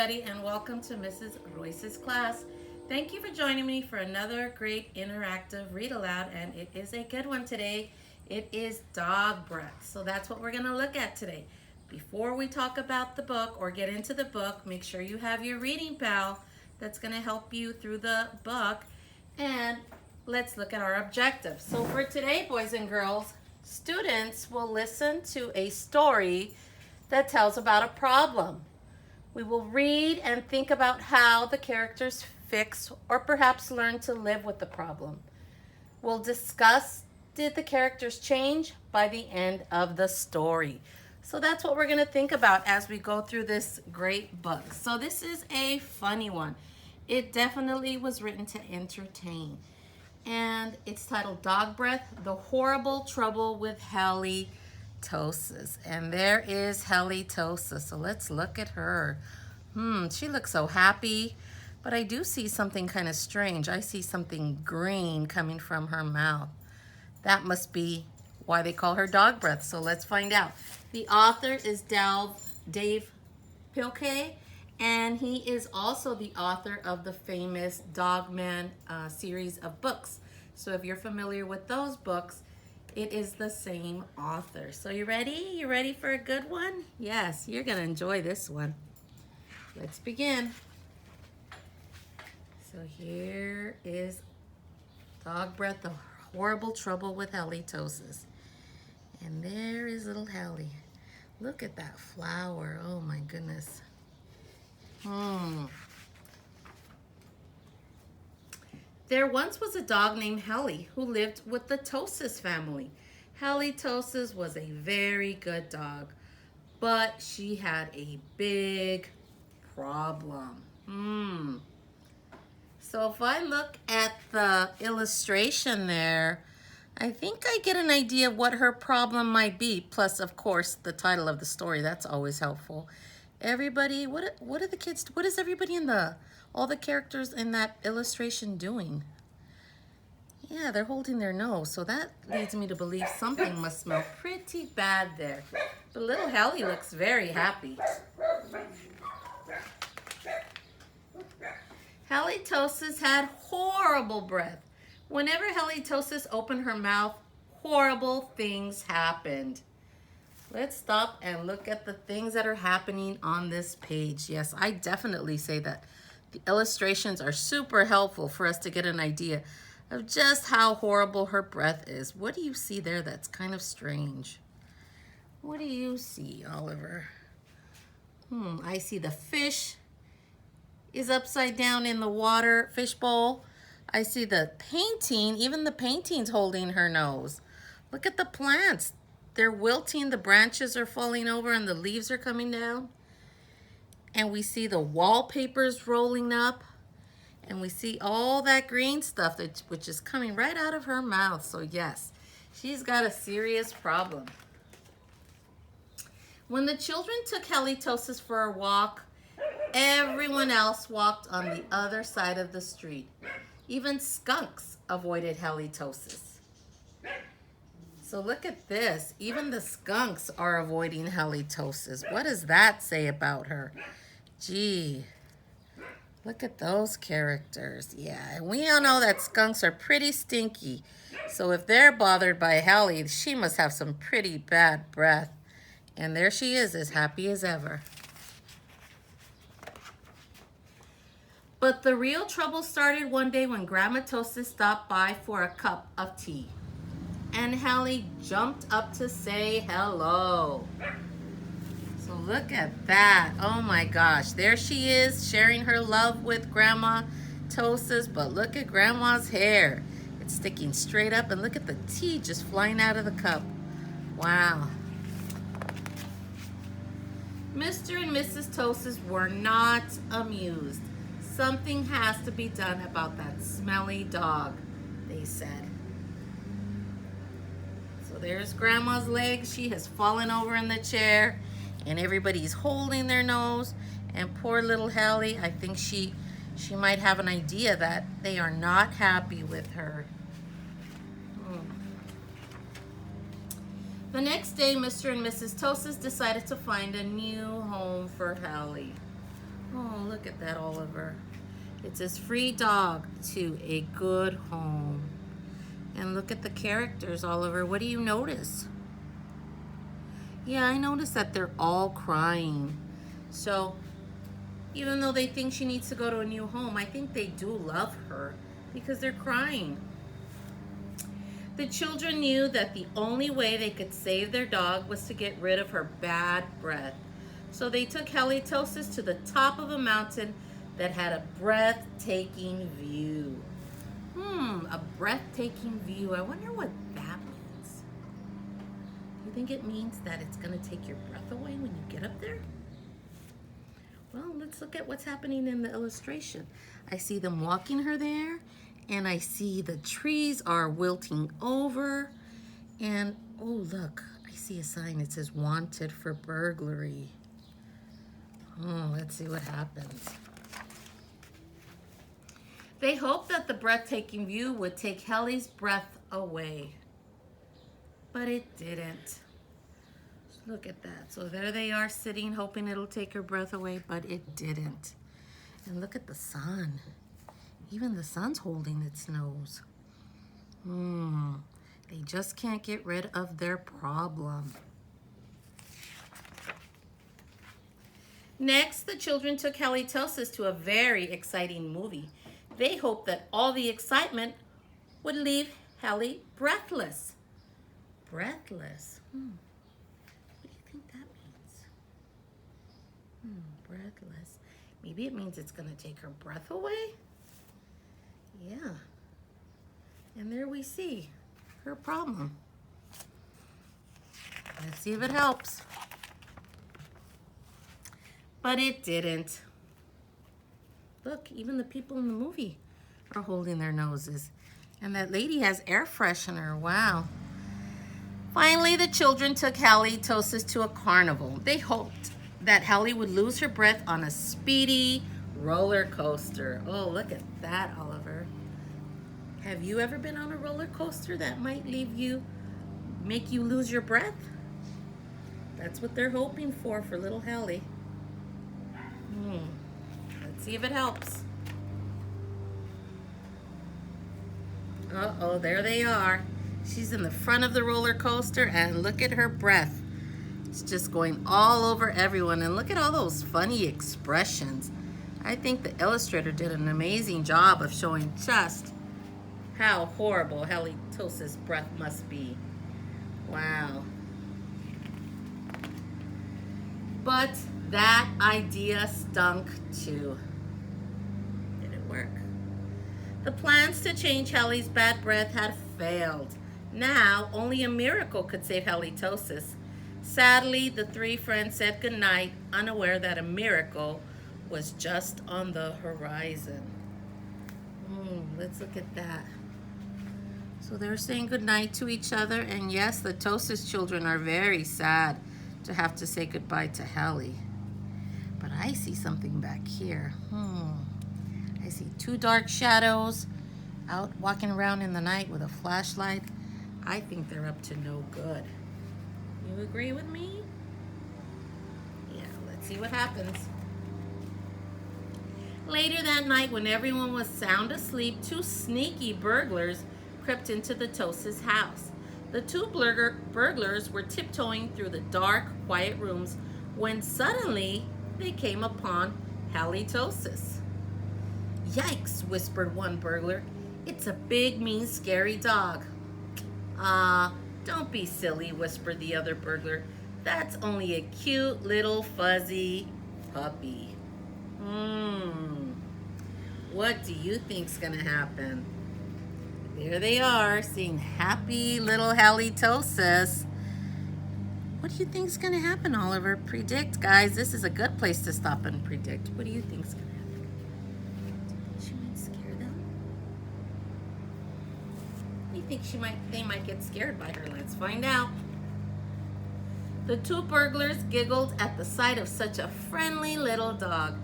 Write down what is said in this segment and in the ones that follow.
everybody, and welcome to Mrs. Royce's class. Thank you for joining me for another great interactive read aloud, and it is a good one today. It is dog breath. So that's what we're going to look at today. Before we talk about the book or get into the book, make sure you have your reading pal that's going to help you through the book. And let's look at our objectives. So for today, boys and girls, students will listen to a story that tells about a problem. We will read and think about how the characters fix or perhaps learn to live with the problem. We'll discuss, did the characters change by the end of the story? So that's what we're going to think about as we go through this great book. So this is a funny one. It definitely was written to entertain. And it's titled Dog Breath, The Horrible Trouble with Hally, Tosis. And there is Hally Tosis. So let's look at her. She looks so happy, but I do see something kind of strange. I see something green coming from her mouth. That must be why they call her Dog Breath. So let's find out. The author is Dave Pilkey, and he is also the author of the famous Dogman series of books. So if you're familiar with those books, it is the same author. So you ready? You ready for a good one? Yes, you're going to enjoy this one. Let's begin. So here is Dog Breath, The Horrible Trouble with Hally Tosis. And there is little Hally. Look at that flower. Oh my goodness. There once was a dog named Hally who lived with the Tosis family. Hally Tosis was a very good dog, but she had a big problem. So if I look at the illustration there, I think I get an idea of what her problem might be. Plus, of course, the title of the story. That's always helpful. Everybody, what are the kids, what is everybody all the characters in that illustration doing? Yeah, they're holding their nose. So that leads me to believe something must smell pretty bad there. But little Hally looks very happy. Hally Tosis had horrible breath. Whenever Hally Tosis opened her mouth, horrible things happened. Let's stop and look at the things that are happening on this page. Yes, I definitely say that the illustrations are super helpful for us to get an idea of just how horrible her breath is. What do you see there that's kind of strange? What do you see, Oliver? I see the fish is upside down in the water, fish bowl. I see the painting, even the painting's holding her nose. Look at the plants. They're wilting, the branches are falling over and the leaves are coming down. And we see the wallpapers rolling up. And we see all that green stuff which is coming right out of her mouth. So yes, she's got a serious problem. When the children took Hally Tosis for a walk, everyone else walked on the other side of the street. Even skunks avoided Hally Tosis. So look at this. Even the skunks are avoiding Hally Tosis. What does that say about her? Gee, look at those characters. Yeah, and we all know that skunks are pretty stinky. So if they're bothered by Hally, she must have some pretty bad breath. And there she is, as happy as ever. But the real trouble started one day when Grandma Tosis stopped by for a cup of tea. And Hally jumped up to say hello. So look at that. Oh my gosh. There she is sharing her love with Grandma Tosis. But look at Grandma's hair. It's sticking straight up. And look at the tea just flying out of the cup. Wow. Mr. and Mrs. Tosis were not amused. Something has to be done about that smelly dog, they said. So there's Grandma's leg. She has fallen over in the chair, and everybody's holding their nose. And poor little Hally, I think she might have an idea that they are not happy with her. The next day, Mr. and Mrs. Tosis decided to find a new home for Hally. Oh, look at that, Oliver. It says free dog to a good home. And look at the characters, Oliver. What do you notice? Yeah, I noticed that they're all crying. So even though they think she needs to go to a new home, I think they do love her because they're crying. The children knew that the only way they could save their dog was to get rid of her bad breath. So they took Hally Tosis to the top of a mountain that had a breathtaking view. A breathtaking view. I wonder what that means. You think it means that it's going to take your breath away when you get up there? Well, let's look at what's happening in the illustration. I see them walking her there, and I see the trees are wilting over, and oh look, I see a sign that says wanted for burglary. Oh, let's see what happens. They hoped that the breathtaking view would take Hally's breath away, but it didn't. Look at that. So there they are sitting, hoping it'll take her breath away, but it didn't. And look at the sun. Even the sun's holding its nose. They just can't get rid of their problem. Next, the children took Hally Tosis to a very exciting movie. They hoped that all the excitement would leave Hally breathless. Breathless. What do you think that means? Breathless. Maybe it means it's going to take her breath away? Yeah. And there we see her problem. Let's see if it helps. But it didn't. Look, even the people in the movie are holding their noses. And that lady has air freshener. Wow. Finally, the children took Hally Tosis to a carnival. They hoped that Hally would lose her breath on a speedy roller coaster. Oh, look at that, Oliver. Have you ever been on a roller coaster that might make you lose your breath? That's what they're hoping for little Hally. Let's see if it helps. Uh-oh, there they are. She's in the front of the roller coaster, and look at her breath. It's just going all over everyone, and look at all those funny expressions. I think the illustrator did an amazing job of showing just how horrible Hally Tosis' breath must be. Wow. But that idea stunk too. Did it work? The plans to change Hally's bad breath had failed. Now, only a miracle could save Hally Tosis. Sadly, the three friends said goodnight, unaware that a miracle was just on the horizon. Let's look at that. So they're saying goodnight to each other, and yes, the Tosis children are very sad to have to say goodbye to Hally. But I see something back here. I see two dark shadows out walking around in the night with a flashlight. I think they're up to no good. You agree with me? Yeah, let's see what happens. Later that night, when everyone was sound asleep, two sneaky burglars crept into the Tosis house. The two burglars were tiptoeing through the dark, quiet rooms when suddenly they came upon Hally Tosis. "Yikes," whispered one burglar. "It's a big, mean, scary dog." Don't be silly," whispered the other burglar. "That's only a cute little fuzzy puppy." What do you think's gonna happen? There they are, seeing happy little Hally Tosis. What do you think's gonna happen, Oliver? Predict, guys. This is a good place to stop and predict. What do you think's gonna happen? Do you think she might scare them? Do you think they might get scared by her? Let's find out. The two burglars giggled at the sight of such a friendly little dog.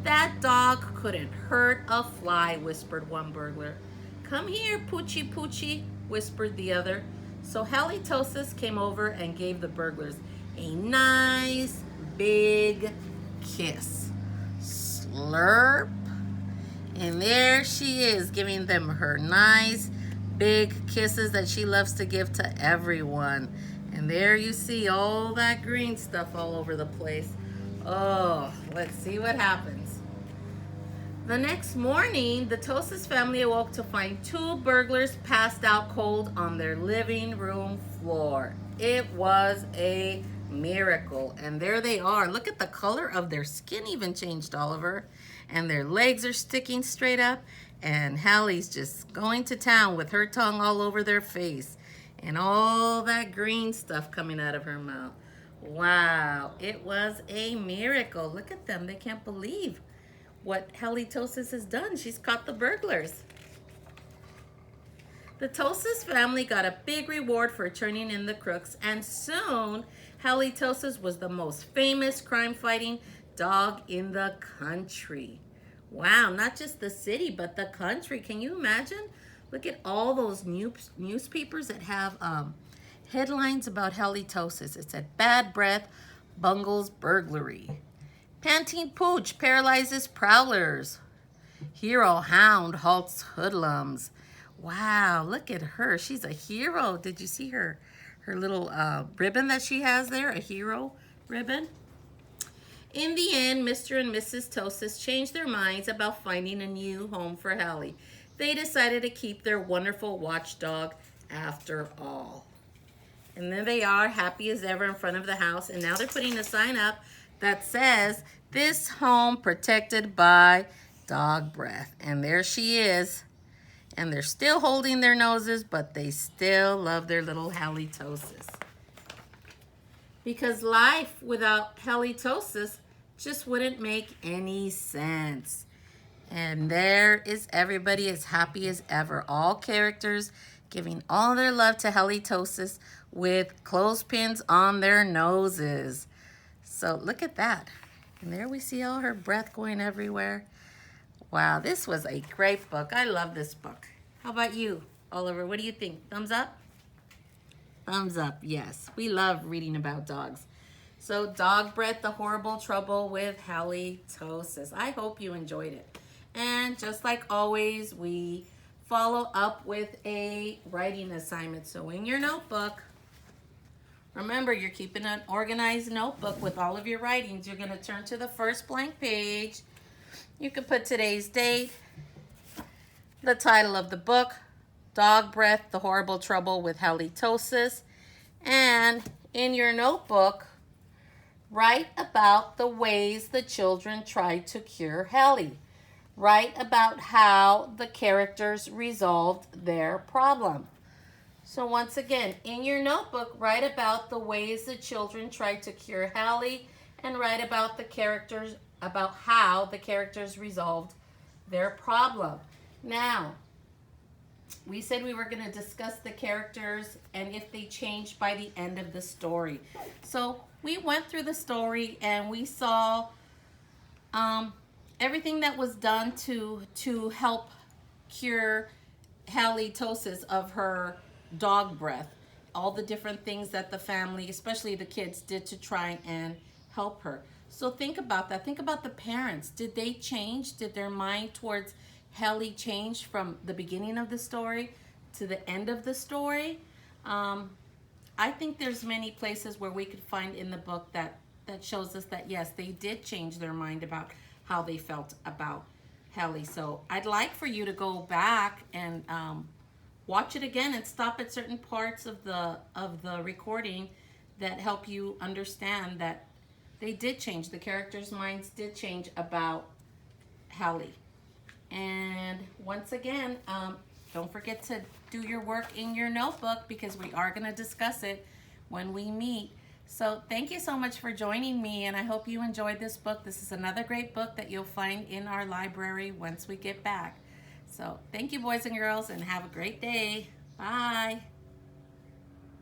"That dog couldn't hurt a fly," whispered one burglar. "Come here, Poochie Poochie," whispered the other. So Hally Tosis came over and gave the burglars a nice big kiss. slurp. And there she is, giving them her nice big kisses that she loves to give to everyone. And there you see all that green stuff all over the place. Oh, let's see what happens. The next morning, the Tosis family awoke to find two burglars passed out cold on their living room floor. It was a miracle. And there they are. Look at the color of their skin even changed, Oliver. And their legs are sticking straight up. And Hally's just going to town with her tongue all over their face. And all that green stuff coming out of her mouth. Wow, it was a miracle. Look at them. They can't believe what Hally Tosis has done. She's caught the burglars. The Tosis family got a big reward for turning in the crooks, and soon Hally Tosis was the most famous crime-fighting dog in the country. Wow, not just the city, but the country. Can you imagine? Look at all those newspapers that have headlines about Hally Tosis. It said, bad breath bungles burglary. Panting pooch paralyzes prowlers. Hero hound halts hoodlums. Wow, look at her. She's a hero. Did you see her little ribbon that she has there? A hero ribbon. In the end, Mr. and Mrs. Tosis changed their minds about finding a new home for Hally. They decided to keep their wonderful watchdog after all. And there they are, happy as ever in front of the house. And now they're putting a sign up that says, this home protected by dog breath. And there she is. And they're still holding their noses, but they still love their little Hally Tosis. Because life without Hally Tosis just wouldn't make any sense. And there is everybody as happy as ever. All characters giving all their love to Hally Tosis with clothespins on their noses. So look at that. And there we see all her breath going everywhere. Wow, this was a great book. I love this book. How about you, Oliver? What do you think? Thumbs up? Thumbs up, yes. We love reading about dogs. So, Dog Breath, The Horrible Trouble with Hally Tosis. I hope you enjoyed it. And just like always, we follow up with a writing assignment. So, in your notebook, remember, you're keeping an organized notebook with all of your writings. You're going to turn to the first blank page. You can put today's date, the title of the book, Dog Breath, The Horrible Trouble with Hally Tosis. And in your notebook, write about the ways the children tried to cure Hally. Write about how the characters resolved their problem. So once again, in your notebook, write about the ways the children tried to cure Hally, and write about the characters, about how the characters resolved their problem. Now, we said we were going to discuss the characters and if they changed by the end of the story. So we went through the story and we saw everything that was done to help cure Hally Tosis of her dog breath. All the different things that the family, especially the kids, did to try and help her. So think about that. Think about the parents. Did they change? Did their mind towards Hally change from the beginning of the story to the end of the story? I think there's many places where we could find in the book that shows us that yes, they did change their mind about how they felt about Hally. So I'd like for you to go back and watch it again and stop at certain parts of the recording that help you understand that they did change. The characters' minds did change about Hally. And once again, don't forget to do your work in your notebook because we are going to discuss it when we meet. So thank you so much for joining me, and I hope you enjoyed this book. This is another great book that you'll find in our library once we get back. So thank you, boys and girls, and have a great day. Bye.